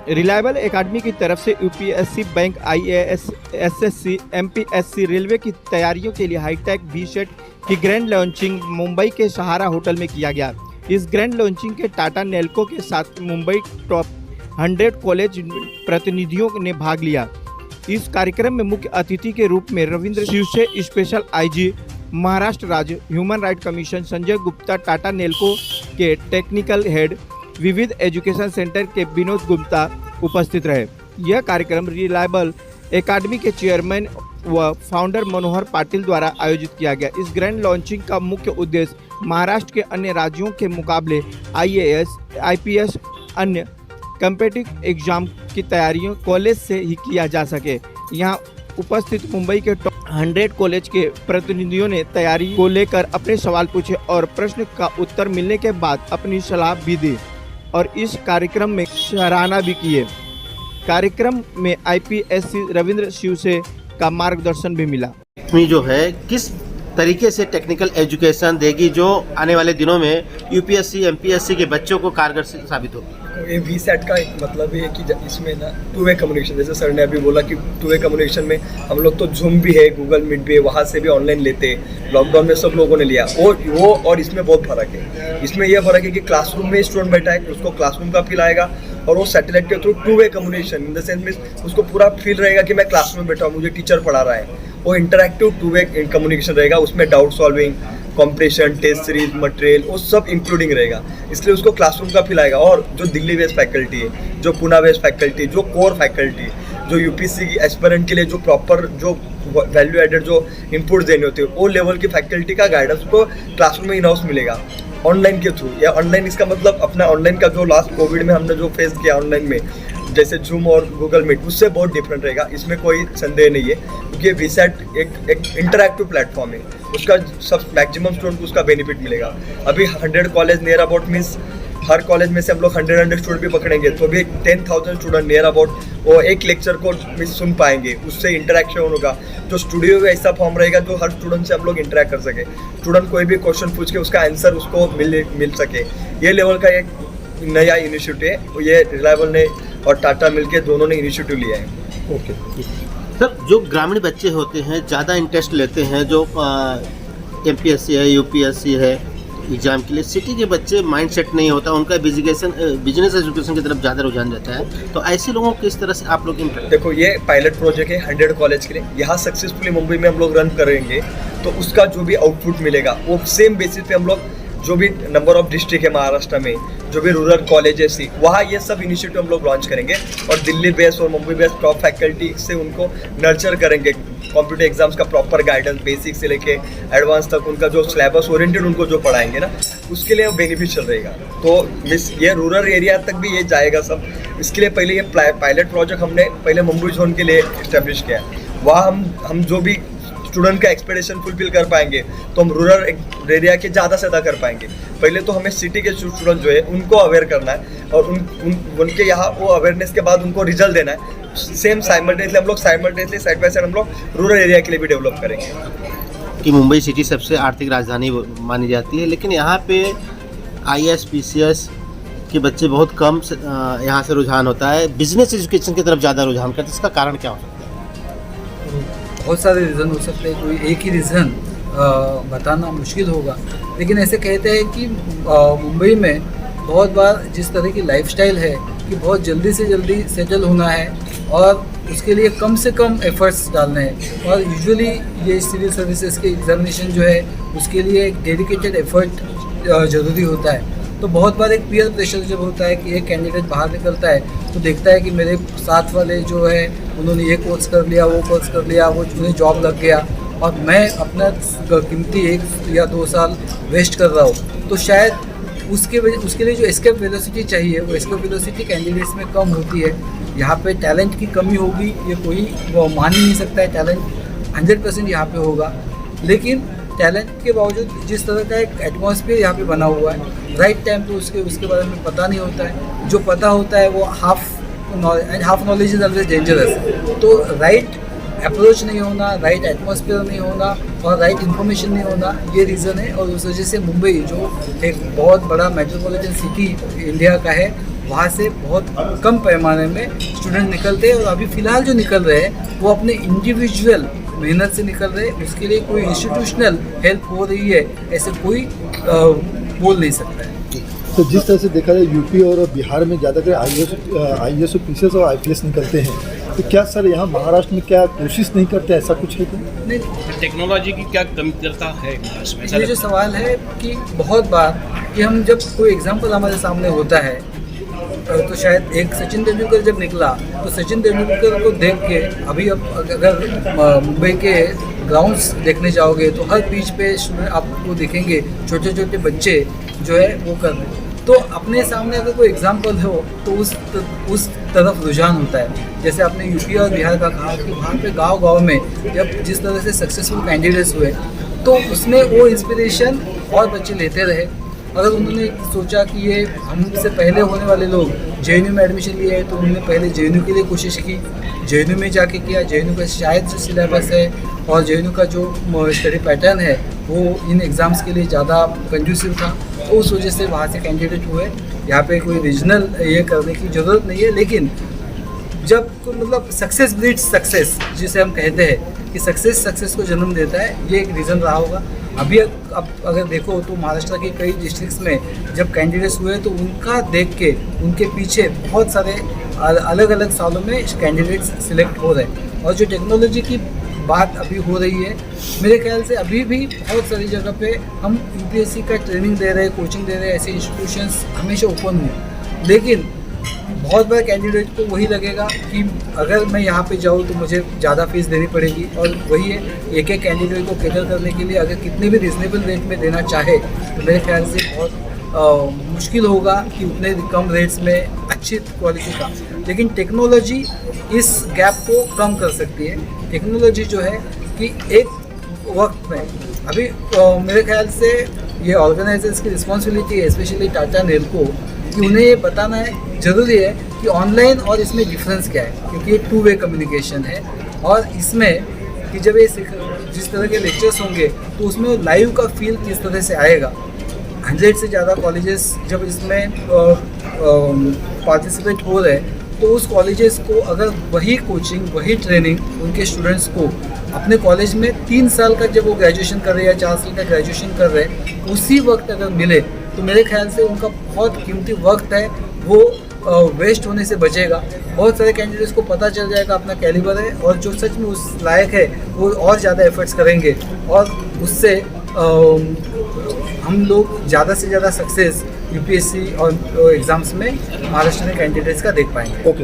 Reliable academy की तरफ से UPSC, bank, IAS, SSC, MPSC, railway की तैयारियों के लिए हाईटेक वीसेट की ग्रैंड लॉन्चिंग मुंबई के सहारा होटल में किया गया। इस ग्रैंड लॉन्चिंग के टाटा नेल्को के साथ मुंबई टॉप 100 कॉलेज प्रतिनिधियों ने भाग लिया। इस कार्यक्रम में मुख्य अतिथि के रूप में रविंद्र शिवसे, स्पेशल आईजी महाराष्ट्र राज्य human right commission Sanjay Gupta, Tata Nelco के टेक्निकल हेड, विविध एजुकेशन सेंटर के विनोद गुप्ता उपस्थित रहे। यह कार्यक्रम रिलायबल एकेडमी के चेयरमैन व फाउंडर मनोहर पाटिल द्वारा आयोजित किया गया। इस ग्रैंड लॉन्चिंग का मुख्य उद्देश्य महाराष्ट्र के अन्य राज्यों के मुकाबले आईएएस, आईपीएस, अन्य कॉम्पिटिटिव एग्जाम की तैयारियों कॉलेज से ही किया जा सके। यहाँ उपस्थित मुंबई के टॉप 100 कॉलेज के प्रतिनिधियों ने तैयारी को लेकर अपने सवाल पूछे और प्रश्न का उत्तर मिलने के बाद अपनी सलाह भी दी और इस कार्यक्रम में सराहना भी किए। कार्यक्रम में आईपीएससी रविंद्र शिवसे का मार्गदर्शन भी मिला। जो है किस तरीके से टेक्निकल एजुकेशन देगी जो आने वाले दिनों में यूपीएससी, एमपीएससी के बच्चों को कारगर साबित होगी। ये वीसेट का एक मतलब ये है कि इसमें ना टू वे कम्युनिकेशन, जैसे सर ने अभी बोला कि टू वे कम्युनिकेशन में हम लोग तो जूम भी है, गूगल मीट भी है, वहाँ से भी ऑनलाइन लेते हैं। लॉकडाउन में सब लोगों ने लिया और इसमें बहुत फर्क है। इसमें यह फर्क है कि क्लासरूम में स्टूडेंट बैठा है, उसको क्लासरूम का फील आएगा और वो सैटेलाइट के through two way communication in the sense में उसको पूरा फील रहेगा कि मैं क्लासरूम में बैठा हूँ, मुझे टीचर पढ़ा रहा है। वो इंटरैक्टिव टू वे कम्युनिकेशन रहेगा, उसमें doubt solving, competition, test series, material वो सब इंक्लूडिंग रहेगा, इसलिए उसको क्लासरूम का फील आएगा। और जो दिल्ली बेस्ड फैकल्टी है, जो पुणे बेस्ड फैकल्टी, जो कोर फैकल्टी, जो यूपीएससी की एस्पिरेंट के लिए जो प्रॉपर जो वैल्यू एडेड जो इनपुट देने होते हैं वो लेवल की फैकल्टी का गाइडेंस को क्लासरूम में इन हाउस मिलेगा ऑनलाइन के थ्रू। या ऑनलाइन इसका मतलब अपना ऑनलाइन का जो लास्ट कोविड में हमने जो फेस किया ऑनलाइन में, जैसे जूम और गूगल मीट, उससे बहुत डिफरेंट रहेगा, इसमें कोई संदेह नहीं है। क्योंकि वीसेट एक इंटरैक्टिव प्लेटफॉर्म है, उसका सब मैक्सिमम स्टूडेंट को उसका बेनिफिट मिलेगा। अभी 100 college near about means her college में से हम लोग 100 स्टूडेंट भी पकड़ेंगे तो भी 10,000 स्टूडेंट नियर अबाउट वो एक लेक्चर को मिस सुन पाएंगे, उससे इंटरेक्शन होगा। जो स्टूडियो में ऐसा फॉर्म रहेगा जो हर स्टूडेंट से हम लोग इंटरेक्ट कर सके, स्टूडेंट कोई भी क्वेश्चन पूछ के उसका आंसर उसको मिल सके। ये लेवल का एक नया इनिशिएटिव है, ये रिलायबल ने और टाटा मिलके दोनों ने इनिशिएटिव लिया है। ओके सर, जो ग्रामीण बच्चे होते हैं ज़्यादा इंटरेस्ट लेते हैं जो एमपीएससी है, यूपीएससी है एग्जाम के लिए, सिटी के बच्चे माइंडसेट नहीं होता, उनका बिजनेस एजुकेशन की तरफ ज़्यादा रुझान जाता है, तो ऐसे लोगों को किस तरह से आप लोग देखो, ये पायलट प्रोजेक्ट है 100 कॉलेज के लिए, यहाँ सक्सेसफुली मुंबई में हम लोग रन करेंगे तो उसका जो भी आउटपुट मिलेगा वो सेम बेसिस पे हम लोग जो भी नंबर ऑफ डिस्ट्रिक्ट है महाराष्ट्र में, जो भी रूरल कॉलेजेस है वहाँ ये सब इनिशिएटिव हम लोग लॉन्च करेंगे और दिल्ली बेस्ड और मुंबई बेस्ड टॉप फैकल्टी से उनको नर्चर करेंगे। कॉम्पिटिटिव एग्जाम्स का प्रॉपर गाइडेंस बेसिक से लेके एडवांस तक उनका जो सिलेबस ओरिएंटेड उनको जो पढ़ाएंगे ना, उसके लिए बेनिफिशियल रहेगा। तो ये रूरल एरिया तक भी ये जाएगा सब। इसके लिए पहले ये पायलट प्रोजेक्ट हमने पहले मुंबई जोन के लिए इस्टेब्लिश किया। वहाँ हम जो भी स्टूडेंट का एक्सपेक्टेशन फुलफिल कर पाएंगे तो हम रूरल एरिया के ज़्यादा से ज़्यादा कर पाएंगे। पहले तो हमें सिटी के स्टूडेंट जो है उनको अवेयर करना है और उनके यहाँ वो अवेयरनेस के बाद उनको रिजल्ट देना है। सेम साइमल्टेनियसली हम लोग साइड बाय साइड हम लोग रूरल एरिया के लिए भी डेवलप करेंगे। कि मुंबई सिटी सबसे आर्थिक राजधानी मानी जाती है, लेकिन यहाँ पे आईएएस, पीसीएस के बच्चे बहुत कम यहाँ से रुझान होता है, बिजनेस एजुकेशन की तरफ ज़्यादा रुझान करते हैं। इसका कारण क्या हो सकता है? बहुत सारे रीज़न हो सकते हैं, कोई एक ही रीज़न बताना मुश्किल होगा, लेकिन ऐसे कहते हैं कि मुंबई में बहुत बार जिस तरह की लाइफस्टाइल है कि बहुत जल्दी से जल्दी सेटल होना है और उसके लिए कम से कम एफर्ट्स डालने हैं और यूजुअली ये सिविल सर्विसेज के एग्जामिनेशन जो है उसके लिए एक डेडिकेटेड एफर्ट ज़रूरी होता है। तो बहुत बार एक पीयर प्रेशर जब होता है कि एक कैंडिडेट बाहर निकलता है तो देखता है कि मेरे साथ वाले जो है उन्होंने ये कोर्स कर लिया, वो कोर्स कर लिया, वो उन्हें जॉब लग गया और मैं अपना कीमती 1 या 2 साल वेस्ट कर रहा हूँ। तो शायद उसके लिए जो एस्केप वेलोसिटी चाहिए वो एस्केप वेलोसिटी कैंडिडेट्स में कम होती है। यहाँ पे टैलेंट की कमी होगी ये कोई मान ही नहीं सकता है, टैलेंट 100% यहाँ पे होगा, लेकिन टैलेंट के बावजूद जिस तरह का एक एटमॉस्फेयर यहाँ पे बना हुआ है, राइट टाइम पे उसके बारे में पता नहीं होता है। जो पता होता है वो half knowledge is always dangerous. तो राइट अप्रोच नहीं होना, राइट एटमॉस्फेयर नहीं होना और राइट इन्फॉर्मेशन नहीं होना, ये रीज़न है। और उस वजह से मुंबई जो एक बहुत बड़ा मेट्रोपॉलिटन सिटी इंडिया का है वहाँ से बहुत कम पैमाने में स्टूडेंट निकलते हैं। और अभी फ़िलहाल जो निकल रहे हैं वो अपने इंडिविजुअल मेहनत से निकल रहे हैं, उसके लिए कोई इंस्टीट्यूशनल हेल्प हो रही है ऐसे कोई बोल नहीं सकता है। तो जिस तरह से देखा जाए यूपी और बिहार में ज़्यादातर IAS ऑफिसर्स और IPS निकलते हैं, तो क्या सर यहाँ महाराष्ट्र में क्या कोशिश नहीं करते, ऐसा कुछ है क्या? नहीं, टेक्नोलॉजी की क्या कमतरता है महाराष्ट्र में? ऐसा ये जो लगता सवाल है कि बहुत बार कि हम जब कोई एग्जाम्पल हमारे सामने होता है तो शायद एक सचिन तेंदुलकर जब निकला तो सचिन तेंदुलकर को देख के अभी अब अगर मुंबई के ग्राउंड्स देखने जाओगे तो हर बीच पे आपको देखेंगे छोटे छोटे बच्चे जो है वो कर रहे हैं। तो अपने सामने अगर कोई एग्जाम्पल हो तो उस तरफ रुझान होता है। जैसे आपने यूपी और बिहार का कहा कि वहाँ पे गांव-गांव में जब जिस तरह से सक्सेसफुल कैंडिडेट्स हुए तो उसमें वो इंस्पिरेशन और बच्चे लेते रहे। अगर उन्होंने सोचा कि ये हमसे पहले होने वाले लोग JNU में एडमिशन लिए है तो उन्होंने पहले JNU के लिए कोशिश की, JNU में जाके किया। JNU का शायद जो सिलेबस है और JNU का जो स्टडी पैटर्न है वो इन एग्ज़ाम्स के लिए ज़्यादा कंड्यूसिव था, तो उस वजह से वहाँ से कैंडिडेट हुए। यहाँ पे कोई रीजनल ये करने की ज़रूरत नहीं है, लेकिन जब मतलब सक्सेस ब्रीड्स सक्सेस जिसे हम कहते हैं कि सक्सेस को जन्म देता है, ये एक रीज़न रहा होगा। अभी अब अगर देखो तो महाराष्ट्र के कई डिस्ट्रिक्ट्स में जब कैंडिडेट्स हुए तो उनका देख के उनके पीछे बहुत सारे अलग अलग सालों में कैंडिडेट्स सिलेक्ट हो रहे हैं। और जो टेक्नोलॉजी की बात अभी हो रही है, मेरे ख्याल से अभी भी बहुत सारी जगह पे हम UPSC का ट्रेनिंग दे रहे हैं, कोचिंग दे रहे हैं, ऐसे इंस्टीट्यूशंस हमेशा ओपन हुए। लेकिन बहुत बार कैंडिडेट को वही लगेगा कि अगर मैं यहाँ पे जाऊँ तो मुझे ज़्यादा फीस देनी पड़ेगी। और वही है, एक एक कैंडिडेट को कैटर करने के लिए अगर कितने भी रिजनेबल रेट में देना चाहे तो मेरे ख्याल से बहुत मुश्किल होगा कि उतने कम रेट्स में अच्छी क्वालिटी का। लेकिन टेक्नोलॉजी इस गैप को कम कर सकती है। टेक्नोलॉजी जो है कि एक वक्त में अभी मेरे ख्याल से ये ऑर्गेनाइजर्स की रिस्पॉन्सिबिलिटी है, स्पेशली टाटा नेल्को, कि उन्हें ये बताना है ज़रूरी है कि ऑनलाइन और इसमें डिफरेंस क्या है, क्योंकि ये 2 वे कम्युनिकेशन है। और इसमें कि जब ये जिस तरह के लेक्चर्स होंगे तो उसमें लाइव का फील किस तरह से आएगा। 100 से ज़्यादा कॉलेजेस जब इसमें पार्टिसिपेट हो रहे हैं तो उस कॉलेजेस को अगर वही कोचिंग वही ट्रेनिंग उनके स्टूडेंट्स को अपने कॉलेज में 3 साल का जब वो ग्रेजुएशन कर रहे हैं या 4 साल का ग्रेजुएशन कर रहे हैं उसी वक्त अगर मिले तो मेरे ख्याल से उनका बहुत कीमती वक्त है वो वेस्ट होने से बचेगा। बहुत सारे कैंडिडेट्स को पता चल जाएगा अपना कैलिबर है और जो सच में उस लायक है वो और ज़्यादा एफर्ट्स करेंगे और उससे हम लोग ज़्यादा से ज़्यादा सक्सेस UPSC और एग्ज़ाम्स में महाराष्ट्र के कैंडिडेट्स का देख पाएंगे। ओके।